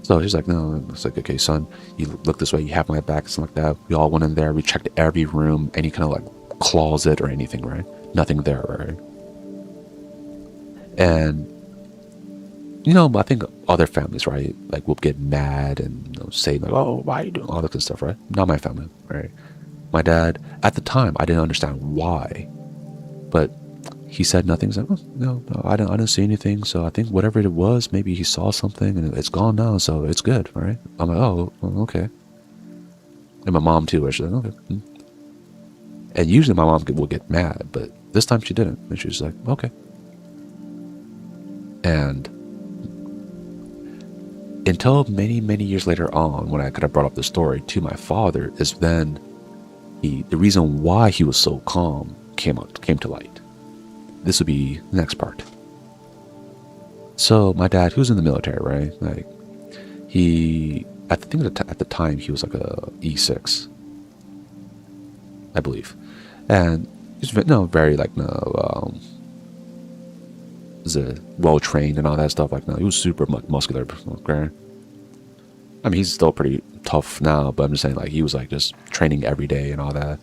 So she's like, no. It's like, okay, son, you look this way. You have my back, something like that. We all went in there. We checked every room, any kind of like closet or anything, right? Nothing there, right? And I think other families, right, like will get mad and say like, oh, why are you doing all that kind of stuff, right? Not my family, right? My dad, at the time, I didn't understand why, but he said nothing. He's like, oh, no, I didn't see anything. So I think whatever it was, maybe he saw something and it's gone now, so it's good, right? I'm like, oh, well, okay. And my mom too, where she's like, okay. And usually my mom will get mad, but this time she didn't, and she was like, okay. And until many, many years later on, when I could have brought up the story to my father, is then the reason why he was so calm came to light. This would be the next part. So my dad, who's in the military, right? Like he, I think at the time he was like a E6, I believe, and he's very like was well trained and all that stuff. Like he was super muscular. Okay? I mean, he's still pretty tough now, but I'm just saying like he was like just training every day and all that.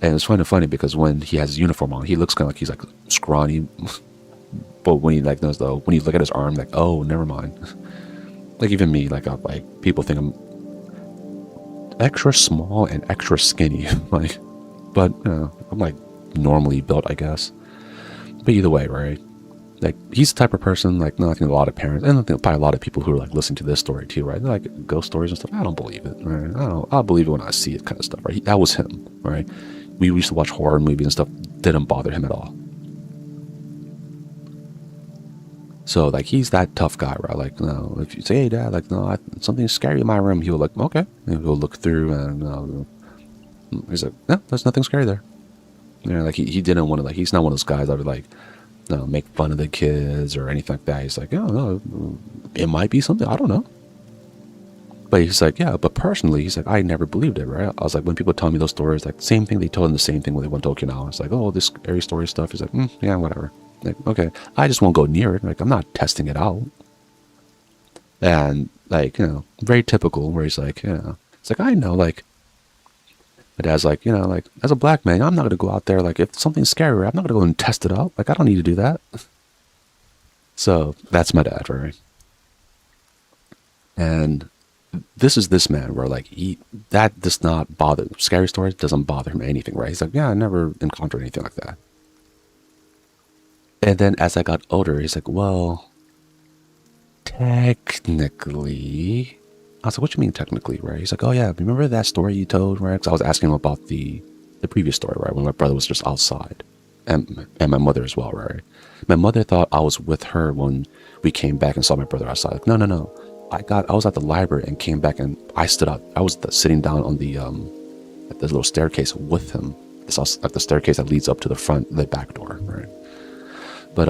And it's kind of funny because when he has his uniform on, he looks kind of like he's like scrawny. But when he like knows though, when you look at his arm, like, oh, never mind. Like even me, like people think I'm extra small and extra skinny. Like, but I'm like normally built, I guess. But either way, right? Like he's the type of person, like no, I think a lot of parents, and I think probably a lot of people who are like listening to this story too, right? They're like ghost stories and stuff. I don't believe it. Right? I'll believe it when I see it, kind of stuff. Right? That was him, right? We used to watch horror movies and stuff. Didn't bother him at all. So like he's that tough guy, right? Like if you say, hey dad, like something's scary in my room, he'll like okay, and he'll look through and he's like, no, there's nothing scary there. Like he didn't want to like he's not one of those guys that would like make fun of the kids or anything like that. He's like, oh no, it might be something, I don't know. But he's like, yeah, but personally, he's like, I never believed it, right? I was like, when people tell me those stories, like same thing, they told him the same thing when they went to Okinawa. It's like, oh, this scary story stuff. He's like, yeah, whatever. Like, okay, I just won't go near it. Like, I'm not testing it out. And like, very typical where he's like, it's like, I know, like, my dad's like, like as a black man, I'm not going to go out there. Like if something's scary, I'm not going to go and test it out. Like, I don't need to do that. So that's my dad, right? And this is this man where like that does not bother, scary stories doesn't bother him anything, right? He's like, yeah, I never encountered anything like that. And then as I got older, he's like, well, technically, I was like, what you mean technically, right? He's like, oh yeah, remember that story you told, right? Because I was asking him about the previous story, right? When my brother was just outside, and my mother as well, right? My mother thought I was with her when we came back and saw my brother outside. Like, no. I was at the library and came back and I stood up. I was sitting down on the at the little staircase with him. It's also like the staircase that leads up to the back door, right? But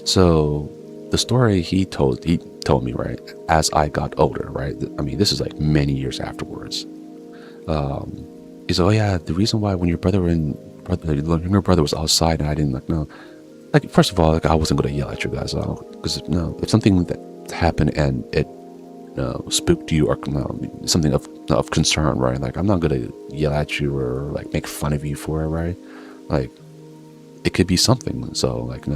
so the story he told me, right, as I got older, right? I mean, this is like many years afterwards. He said, oh yeah, the reason why when your brother was outside and I didn't like no. Like, first of all, like I wasn't going to yell at you guys out because if something that happened and it spooked you or something of concern, right? Like I'm not going to yell at you or like make fun of you for it, right? Like it could be something. So like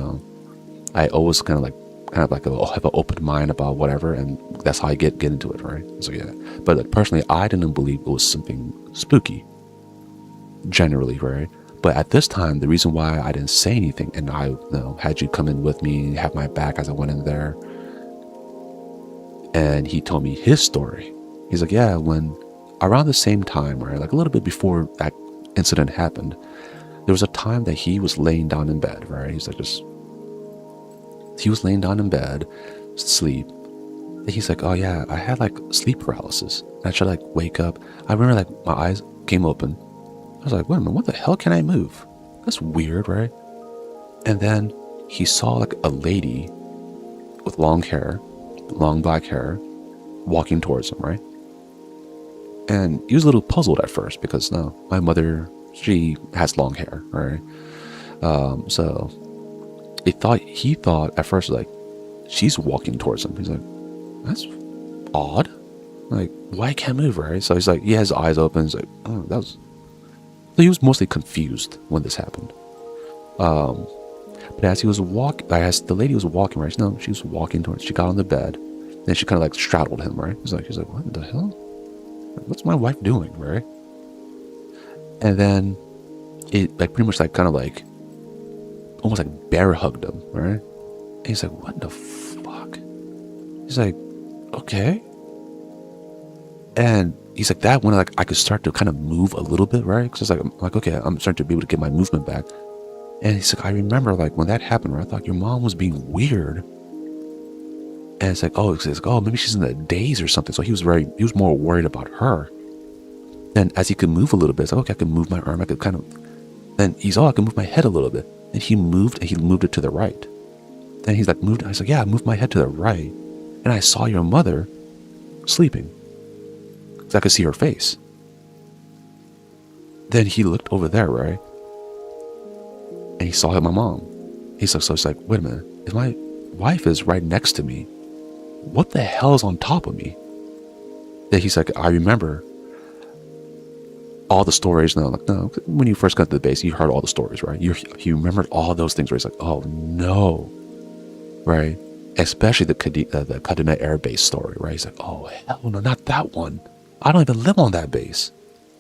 I always kind of like have an open mind about whatever, and that's how I get into it, right? So yeah, but like, personally, I didn't believe it was something spooky. Generally, right? But at this time, the reason why I didn't say anything and I had you come in with me, have my back as I went in there, and he told me his story. He's like, yeah, when around the same time, right, like a little bit before that incident happened, there was a time that he was laying down in bed, right? He's like he was laying down in bed, sleep. And he's like, oh yeah, I had like sleep paralysis. I should like wake up. I remember like my eyes came open. I was like, wait a minute, what the hell can I move? That's weird, right? And then he saw like a lady with long black hair, walking towards him, right? And he was a little puzzled at first because my mother, she has long hair, right? So he thought at first like she's walking towards him. He's like, that's odd. Like, why can't move, right? So he's like, he has his eyes open. He's like, oh, that was. So he was mostly confused when this happened. But as he was walking, as the lady was walking, right? No, she was walking towards. She got on the bed, and she kind of like straddled him, right? She's like, what the hell? What's my wife doing, right? And then it like pretty much like kind of like almost like bear hugged him, right? And he's like, what the fuck? He's like, okay. And he's like, that when like I could start to kind of move a little bit, right? Because I'm like, okay, I'm starting to be able to get my movement back. And he's like, I remember like when that happened, right? I thought your mom was being weird. And it's like, oh, maybe she's in a daze or something. So he was more worried about her. Then as he could move a little bit, it's like, okay, I can move my arm. I could kind of, then he's, I can move my head a little bit. And he moved it to the right. Then he's like, I was like, yeah, I moved my head to the right. And I saw your mother sleeping. So I could see her face. Then he looked over there, right? And he saw my mom. He's like, so it's like, wait a minute. If my wife is right next to me, what the hell is on top of me? Then he's like, I remember all the stories. No, like, no, when you first got to the base, you heard all the stories, right? You remembered all those things where he's like, oh no, right? Especially the Kaidan Air Base story, right? He's like, oh hell no, not that one. I don't even live on that base.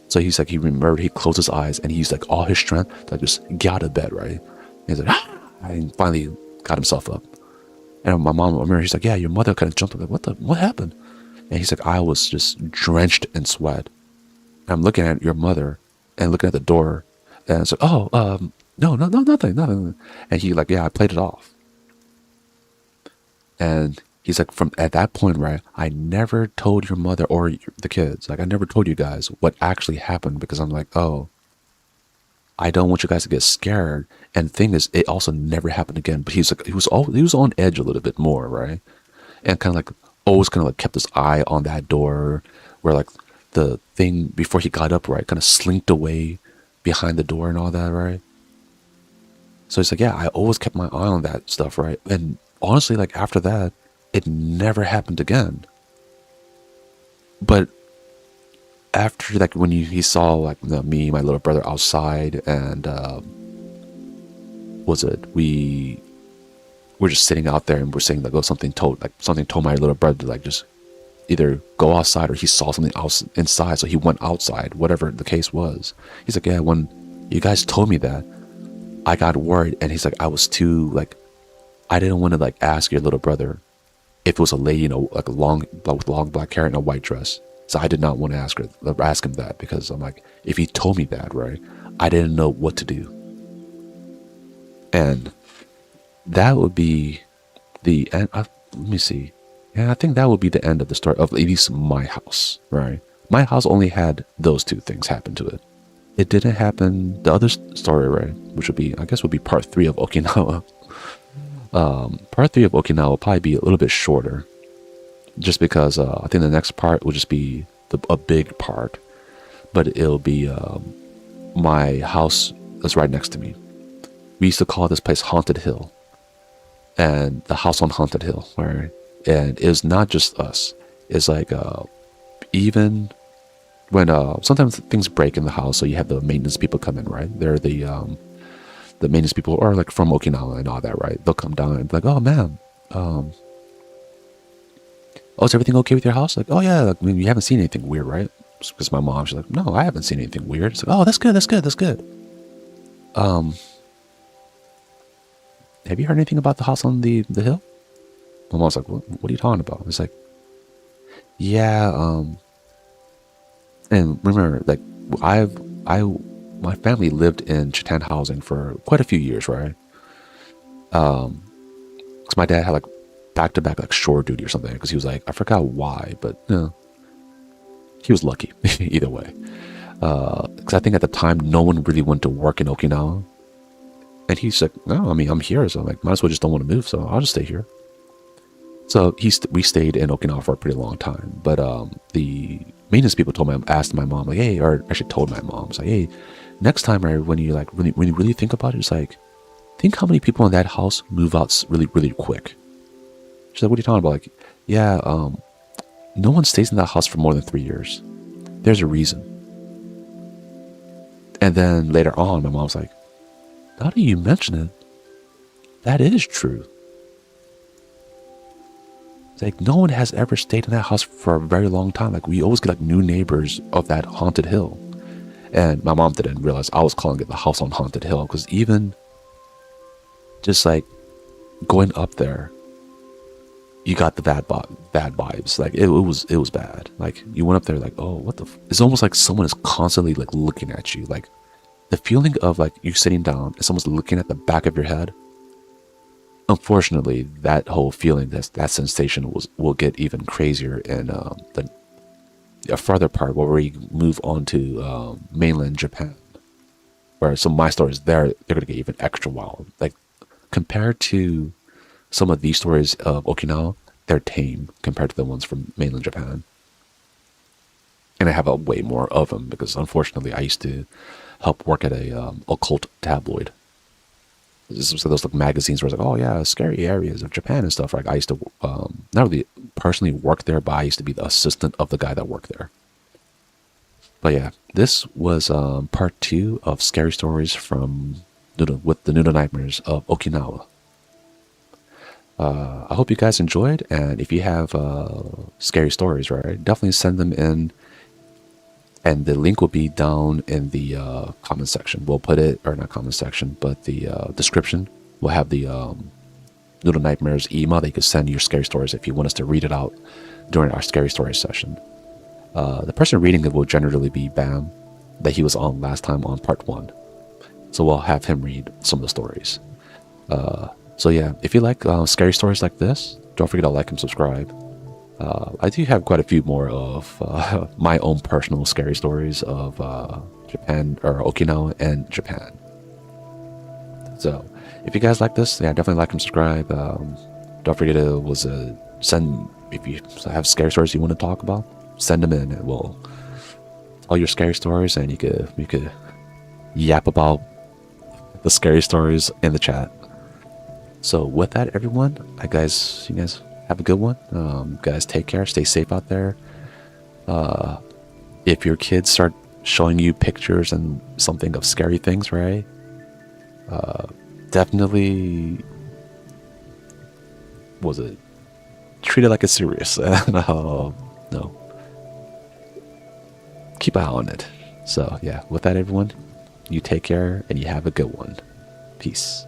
So he's like, he remembered, he closed his eyes and he used like all his strength to like, just get out of bed, right? And he's like, ah! And finally got himself up. And my mom, I remember, she's like, yeah, your mother kind of jumped up, like, what happened? And he's like, I was just drenched in sweat. And I'm looking at your mother and looking at the door. And it's like, oh, no, nothing. And he like, yeah, I played it off. And he's like, from at that point, right, I never told your mother or the kids, like I never told you guys what actually happened because I'm like, oh, I don't want you guys to get scared. And the thing is, it also never happened again. But he was on edge a little bit more, right? And kind of like always kind of like kept his eye on that door where like the thing before he got up, right, kind of slinked away behind the door and all that, right? So it's like, yeah, I always kept my eye on that stuff, right? And honestly, like after that, it never happened again. But after like when he saw like me, my little brother outside, and we were just sitting out there and we're saying like, oh, something told my little brother to like just either go outside, or he saw something else inside, so he went outside, whatever the case was. He's like, yeah, when you guys told me that, I got worried. And he's like, I was too like, I didn't want to like ask your little brother if it was a lady, like with long black hair and a white dress. So I did not want to ask him that, because I'm like, if he told me that, right, I didn't know what to do. And that would be the end. Let me see. Yeah, I think that would be the end of the story of at least my house, right? My house only had those two things happen to it. It didn't happen. The other story, right, which would be, I guess, would be part 3 of Okinawa. Part 3 of Okinawa will probably be a little bit shorter, just because I think the next part will just be a big part, but it'll be my house that's right next to me. We used to call this place Haunted Hill, and the house on Haunted Hill, right? And it's not just us. It's like even when sometimes things break in the house, so you have the maintenance people come in, right? They're the maintenance people are like from Okinawa and all that, right? They'll come down and be like, oh man, oh, is everything okay with your house? Like, oh yeah, like, I mean, you haven't seen anything weird, right? Because my mom, she's like, no, I haven't seen anything weird. It's like, oh, that's good. Have you heard anything about the house on the hill? My mom's like, what are you talking about? It's like, yeah, and remember, like, my family lived in Chitan housing for quite a few years, right? Because my dad had like back-to-back like shore duty or something, because he was like, I forgot why, but he was lucky either way. Because I think at the time no one really went to work in Okinawa, and he's like, no, I mean, I'm here, so I'm like, might as well just don't want to move, so I'll just stay here. So we stayed in Okinawa for a pretty long time. But the maintenance people asked my mom, like, hey, or actually told my mom, it's like, hey, next time, right, when you really think about it, it's like, think how many people in that house move out really, really quick. She's like, what are you talking about? Like, yeah, no one stays in that house for more than 3 years. There's a reason. And then later on, my mom's like, now that you mention it, that is true. It's like, no one has ever stayed in that house for a very long time. Like, we always get like new neighbors of that haunted hill. And my mom didn't realize I was calling it the house on Haunted Hill, because even just like going up there, you got the bad vibes. Like it was bad. Like you went up there like, oh, what the? It's almost like someone is constantly like looking at you. Like the feeling of like you sitting down and someone's looking at the back of your head. Unfortunately, that whole feeling, that sensation will get even crazier in a further part where we move on to mainland Japan, where some of my stories they're gonna get even extra wild. Like compared to some of these stories of Okinawa, they're tame compared to the ones from mainland Japan. And I have a way more of them because unfortunately I used to help work at a occult tabloid. This was those like magazines where it's like, oh yeah, scary areas of Japan and stuff. Like I used to not really personally work there, but I used to be the assistant of the guy that worked there. But yeah, this was part 2 of scary stories from Noodle with the Noodle Nightmares of Okinawa. I hope you guys enjoyed, and if you have scary stories, right, definitely send them in. And the link will be down in the comment section. We'll put it, or not comment section, but the description. We'll have the Noodle Nightmares email that you can send your scary stories if you want us to read it out during our scary story session. The person reading it will generally be Bam, that he was on last time on part 1. So we'll have him read some of the stories. So yeah, if you like scary stories like this, don't forget to like and subscribe. I do have quite a few more of my own personal scary stories of Japan, or Okinawa and Japan. So if you guys like this, yeah, definitely like and subscribe. Don't forget to send, if you have scary stories you want to talk about, send them in, and we'll tell your scary stories, and you could yap about the scary stories in the chat. So with that, everyone, you guys have a good one. Guys, take care. Stay safe out there. If your kids start showing you pictures and something of scary things, right? Definitely, treat it like it's serious. No, keep an eye on it. So yeah, with that, everyone, you take care and you have a good one. Peace.